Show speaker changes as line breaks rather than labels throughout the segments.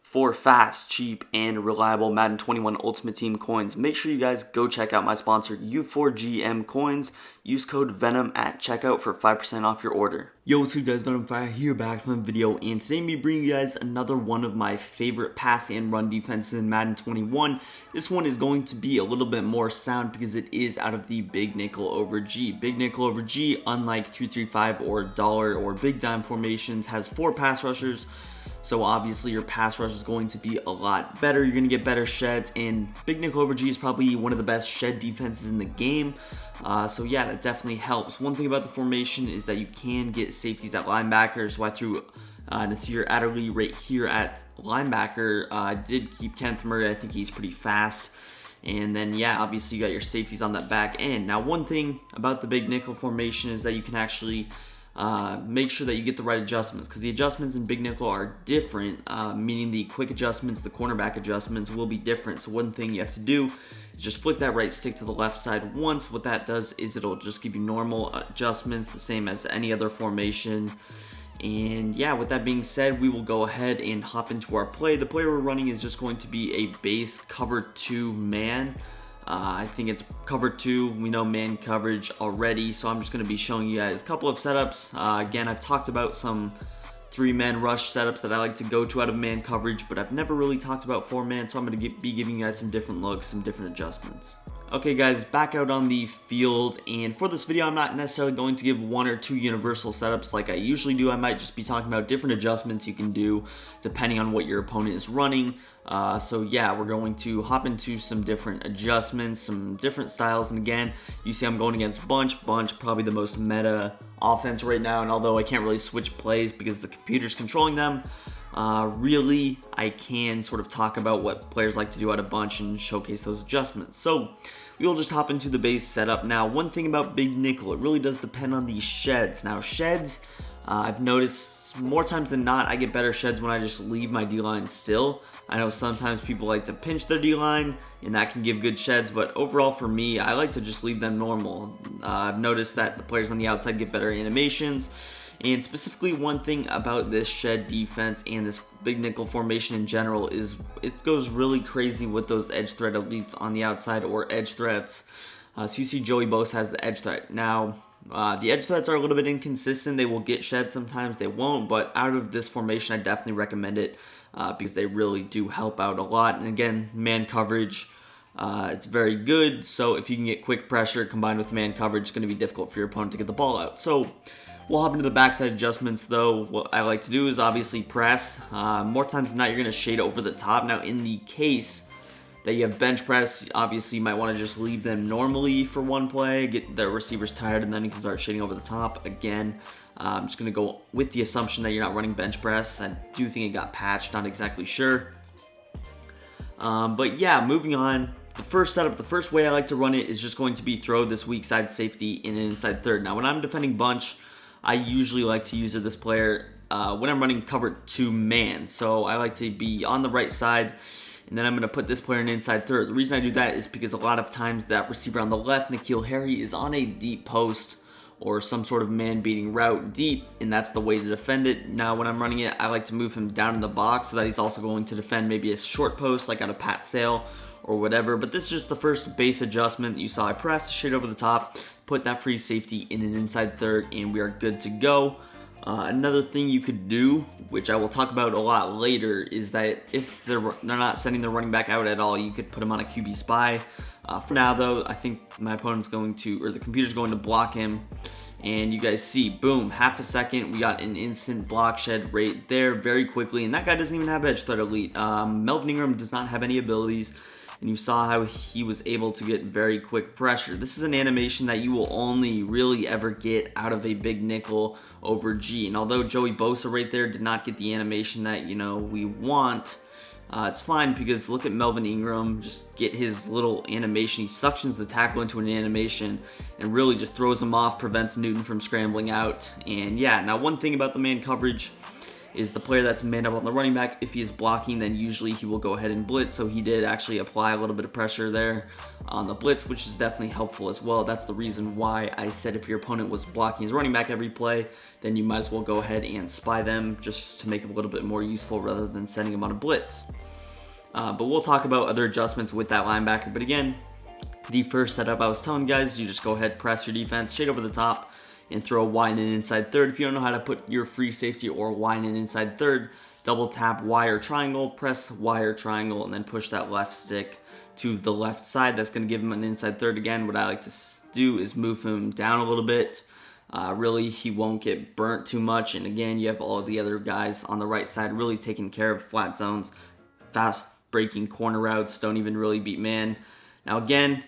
For fast, cheap, and reliable Madden 21 Ultimate Team coins, make sure you guys go check out my sponsor U4GM Coins. Use code VENM at checkout for 5% off your order. Yo, what's good guys, Venom Fire here back from the video, and today I'm bringing you guys another one of my favorite pass and run defenses in Madden 21. This one is going to be a little bit more sound because it is out of the Big Nickel over G. Big Nickel over G, unlike 3-3-5 or dollar or big dime formations, has 4 pass rushers. So obviously your pass rush is going to be a lot better. You're going to get better sheds, and Big Nickel over G is probably one of the best shed defenses in the game. So yeah, that definitely helps. One thing about the formation is that you can get safeties at linebacker. So I threw Nasir Adderley right here at linebacker. I did keep Kenneth Murray. I think he's pretty fast. And then, yeah, obviously you got your safeties on that back end. Now, one thing about the Big Nickel formation is that you can actually make sure that you get the right adjustments, because the adjustments in Big Nickel are different, meaning the quick adjustments, the cornerback adjustments will be different. So one thing you have to do is just flick that right stick to the left side once. What that does is it'll just give you normal adjustments, the same as any other formation. And yeah, with that being said, we will go ahead and hop into our play. The play we're running is just going to be a base cover 2 man. I think it's cover 2. We know man coverage already, so I'm just going to be showing you guys a couple of setups. Again, I've talked about some 3-man rush setups that I like to go to out of man coverage, but I've never really talked about 4-man, so I'm going to be giving you guys some different looks, some different adjustments. Okay guys, back out on the field, and for this video I'm not necessarily going to give 1 or 2 universal setups like I usually do. I might just be talking about different adjustments you can do depending on what your opponent is running. So yeah, we're going to hop into some different adjustments, some different styles, and again, you see I'm going against Bunch, probably the most meta offense right now, and although I can't really switch plays because the computer's controlling them, really, I can sort of talk about what players like to do out of Bunch and showcase those adjustments. So we will just hop into the base setup. Now, one thing about Big Nickel, it really does depend on the sheds. Now, sheds, I've noticed more times than not, I get better sheds when I just leave my D-line still. I know sometimes people like to pinch their D-line, and that can give good sheds, but overall for me, I like to just leave them normal. I've noticed that the players on the outside get better animations. And specifically, one thing about this shed defense and this Big Nickel formation in general is it goes really crazy with those edge threat elites on the outside or edge threats. So you see Joey Bosa has the edge threat. Now, the edge threats are a little bit inconsistent. They will get shed sometimes, they won't. But out of this formation, I definitely recommend it because they really do help out a lot. And again, man coverage, it's very good. So if you can get quick pressure combined with man coverage, it's going to be difficult for your opponent to get the ball out. So we'll hop into the backside adjustments though. What I like to do is obviously press. More times than not, you're going to shade over the top. Now, in the case that you have bench press, obviously you might want to just leave them normally for one play, get the receivers tired, and then you can start shading over the top. Again, I'm just going to go with the assumption that you're not running bench press. I do think it got patched, not exactly sure. But yeah, moving on. The first setup, the first way I like to run it is just going to be throw this weak side safety in an inside third. Now, when I'm defending Bunch, I usually like to use this player when I'm running cover 2 man. So I like to be on the right side, and then I'm going to put this player in inside third. The reason I do that is because a lot of times that receiver on the left, N'Keal Harry, is on a deep post or some sort of man-beating route deep, and that's the way to defend it. Now, when I'm running it, I like to move him down in the box so that he's also going to defend maybe a short post like out of Pat Sale or whatever. But this is just the first base adjustment. You saw I pressed, shade over the top, put that free safety in an inside third, and we are good to go. Another thing you could do, which I will talk about a lot later, is that if they're not sending the running back out at all, you could put him on a QB spy. For now, though, I think my opponent's going to, or the computer's going to block him. And you guys see, boom, half a second, we got an instant block shed right there very quickly. And that guy doesn't even have edge threat elite. Melvin Ingram does not have any abilities. And you saw how he was able to get very quick pressure. This is an animation that you will only really ever get out of a Big Nickel over G. And although Joey Bosa right there did not get the animation that, you know, we want, it's fine because look at Melvin Ingram, just get his little animation. He suctions the tackle into an animation and really just throws him off, prevents Newton from scrambling out. And yeah, now one thing about the man coverage is the player that's manned up on the running back. If he is blocking, then usually he will go ahead and blitz. So he did actually apply a little bit of pressure there on the blitz, which is definitely helpful as well. That's the reason why I said if your opponent was blocking his running back every play, then you might as well go ahead and spy them just to make him a little bit more useful rather than sending him on a blitz. But we'll talk about other adjustments with that linebacker. But again, the first setup I was telling you guys, you just go ahead, press your defense, shade over the top, and throw a wide and inside third. If you don't know how to put your free safety or wide and inside third, double tap Y or triangle, press Y or triangle, and then push that left stick to the left side. That's going to give him an inside third again. What I like to do is move him down a little bit. Really, he won't get burnt too much. And again, you have all of the other guys on the right side really taking care of flat zones, fast breaking corner routes, don't even really beat man. Now again,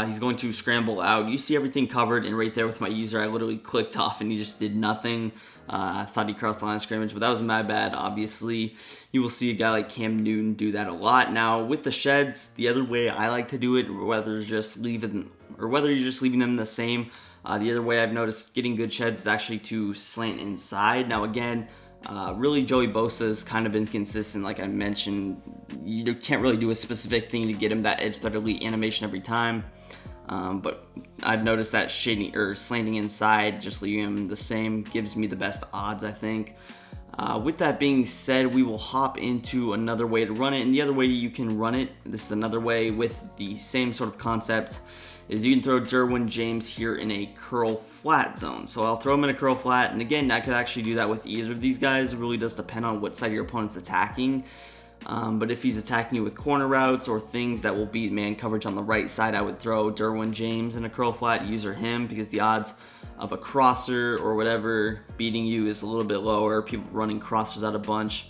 he's going to scramble out. You see everything covered, and right there with my user, I literally clicked off and he just did nothing. I thought he crossed the line of scrimmage, but that was my bad, obviously. You will see a guy like Cam Newton do that a lot. Now, with the sheds, the other way I like to do it, whether you're just leaving them the same, the other way I've noticed getting good sheds is actually to slant inside. Now, again, really, Joey Bosa is kind of inconsistent. Like I mentioned, you can't really do a specific thing to get him that edge third elite animation every time. But I've noticed that shading or slanting inside, just leaving him the same, gives me the best odds, I think. With that being said, we will hop into another way to run it. And the other way you can run it, this is another way with the same sort of concept, is you can throw Derwin James here in a curl flat zone. So I'll throw him in a curl flat, and again, I could actually do that with either of these guys. It really does depend on what side your opponent's attacking. But if he's attacking you with corner routes or things that will beat man coverage on the right side, I would throw Derwin James in a curl flat, user him, because the odds of a crosser or whatever beating you is a little bit lower. People running crossers out a bunch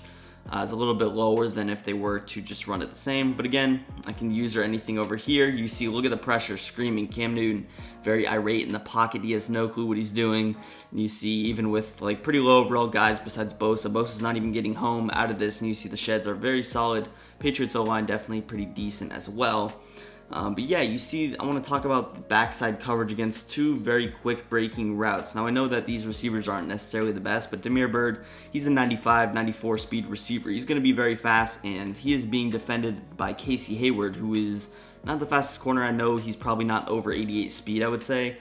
is a little bit lower than if they were to just run it the same. But again, I can user anything over here. You see, look at the pressure, screaming. Cam Newton, very irate in the pocket. He has no clue what he's doing. And you see, even with like pretty low overall guys besides Bosa, Bosa's not even getting home out of this. And you see the sheds are very solid. Patriots O-line definitely pretty decent as well. But yeah, you see, I want to talk about the backside coverage against two very quick breaking routes. Now, I know that these receivers aren't necessarily the best, but Damiere Byrd, he's a 95, 94 speed receiver. He's going to be very fast, and he is being defended by Casey Hayward, who is not the fastest corner. I know he's probably not over 88 speed, I would say.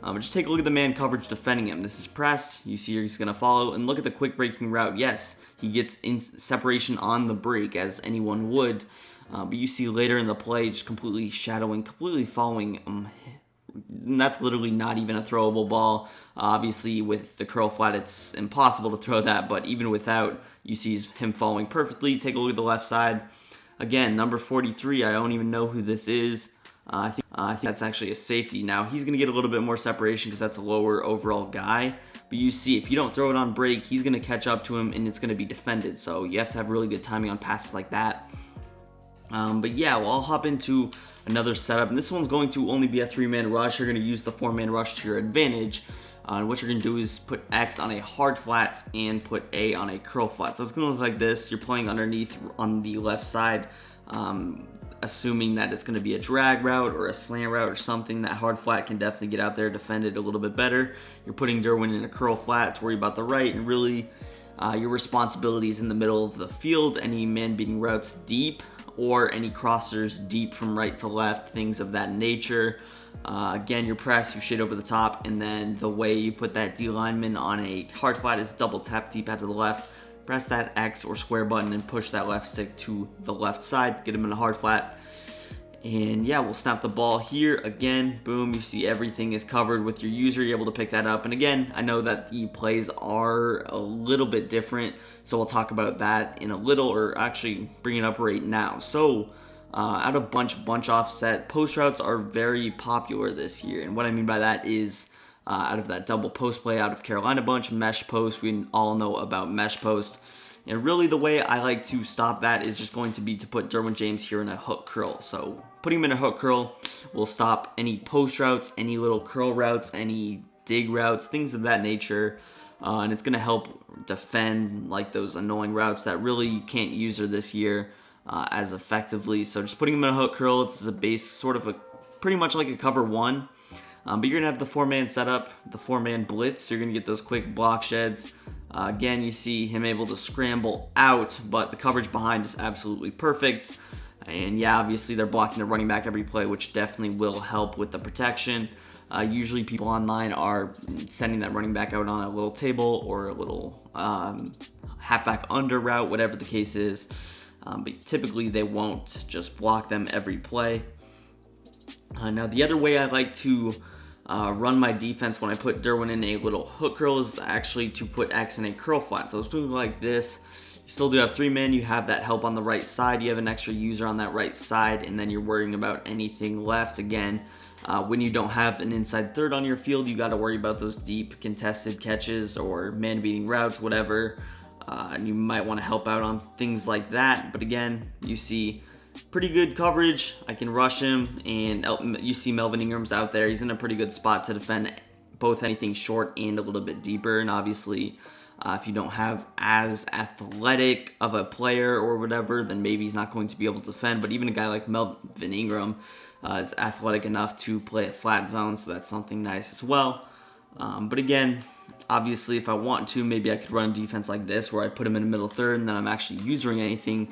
But just take a look at the man coverage defending him. This is pressed. You see he's going to follow, and look at the quick breaking route. Yes, he gets in separation on the break, as anyone would. But you see later in the play, just completely shadowing, completely following. And that's literally not even a throwable ball. Obviously, with the curl flat, it's impossible to throw that. But even without, you see him following perfectly. Take a look at the left side. Again, number 43, I don't even know who this is. I think that's actually a safety. Now, he's going to get a little bit more separation because that's a lower overall guy. But you see, if you don't throw it on break, he's going to catch up to him, and it's going to be defended. So you have to have really good timing on passes like that. But yeah, well, I'll hop into another setup, and this one's going to only be a 3-man rush. You're going to use the 4-man rush to your advantage. What you're going to do is put X on a hard flat and put A on a curl flat. So it's going to look like this. You're playing underneath on the left side, assuming that it's going to be a drag route or a slant route or something. That hard flat can definitely get out there, defend it a little bit better. You're putting Derwin in a curl flat to worry about the right, and really your responsibility is in the middle of the field. Any man-beating routes deep, or any crossers deep from right to left, things of that nature. Again, your press, you shade over the top, and then the way you put that D lineman on a hard flat is double tap deep out to the left, press that X or square button, and push that left stick to the left side, get him in a hard flat. And yeah, we'll snap the ball here. Again, boom, you see everything is covered with your user. You're able to pick that up. And again, I know that the plays are a little bit different, so we'll talk about that in a little, or actually bring it up right now. So out of bunch offset, post routes are very popular this year. And what I mean by that is out of that double post play out of Carolina bunch, mesh post, we all know about mesh post. And really the way I like to stop that is just going to be to put Derwin James here in a hook curl. So putting him in a hook curl will stop any post routes, any little curl routes, any dig routes, things of that nature. And it's going to help defend like those annoying routes that really you can't use her this year as effectively. So just putting him in a hook curl, it's a base, sort of a pretty much like a cover one. But you're going to have the 4-man setup, the 4-man blitz. So you're going to get those quick block sheds. Again, you see him able to scramble out, but the coverage behind is absolutely perfect. And yeah, obviously they're blocking the running back every play, which definitely will help with the protection. Usually people online are sending that running back out on a little table or a little halfback under route, whatever the case is. But typically they won't just block them every play. Now the other way I like to run my defense when I put Derwin in a little hook curl is actually to put X in a curl flat. So it's something like this. You still do have 3 men, you have that help on the right side, you have an extra user on that right side, and then you're worrying about anything left. Again, when you don't have an inside third on your field, you got to worry about those deep contested catches or man-beating routes, whatever. And you might want to help out on things like that. But again, you see pretty good coverage. I can rush him, and you see Melvin Ingram's out there. He's in a pretty good spot to defend both anything short and a little bit deeper. And obviously, if you don't have as athletic of a player or whatever, then maybe he's not going to be able to defend. But even a guy like Melvin Ingram is athletic enough to play a flat zone, so that's something nice as well. But again, obviously, if I want to, maybe I could run a defense like this where I put him in the middle third and then I'm actually using anything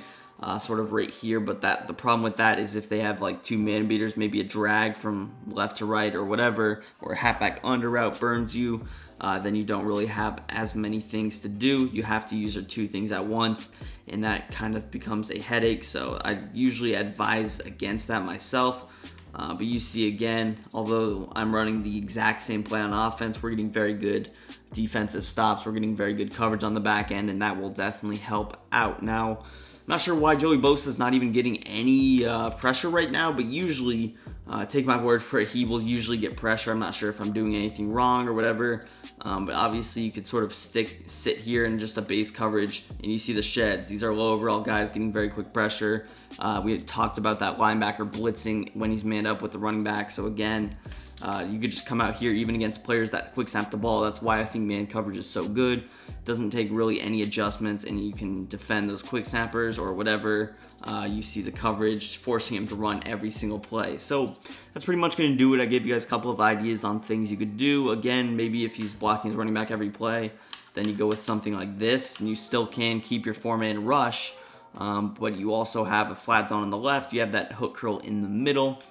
sort of right here. But the problem with that is if they have like 2 man beaters, maybe a drag from left to right or whatever, or a halfback under route burns you, then you don't really have as many things to do. You have to use your 2 things at once, and that kind of becomes a headache. So I usually advise against that myself. But you see again, although I'm running the exact same play on offense, we're getting very good defensive stops. We're getting very good coverage on the back end, and that will definitely help out. Now, I'm not sure why Joey Bosa is not even getting any pressure right now, but usually, take my word for it, he will usually get pressure. I'm not sure if I'm doing anything wrong or whatever, but obviously you could sort of sit here in just a base coverage, and you see the sheds. These are low overall guys getting very quick pressure. We had talked about that linebacker blitzing when he's manned up with the running back, so again, you could just come out here even against players that quick snap the ball. That's why I think man coverage is so good. It doesn't take really any adjustments, and you can defend those quick snappers or whatever. You see the coverage forcing him to run every single play. So that's pretty much going to do it. I gave you guys a couple of ideas on things you could do. Again, maybe if he's blocking his running back every play, then you go with something like this, and you still can keep your 4-man rush, but you also have a flat zone on the left. You have that hook curl in the middle.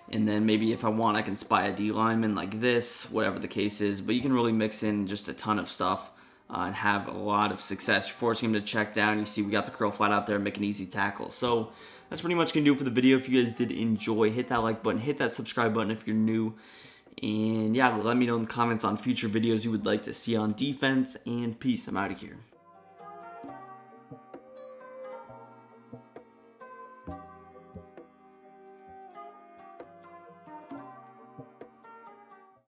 And then maybe if I want, I can spy a D lineman like this, whatever the case is. But you can really mix in just a ton of stuff and have a lot of success. You're forcing him to check down. You see we got the curl flat out there and make an easy tackle. So that's pretty much going to do it for the video. If you guys did enjoy, hit that like button, hit that subscribe button if you're new. And yeah, let me know in the comments on future videos you would like to see on defense. And peace. I'm out of here.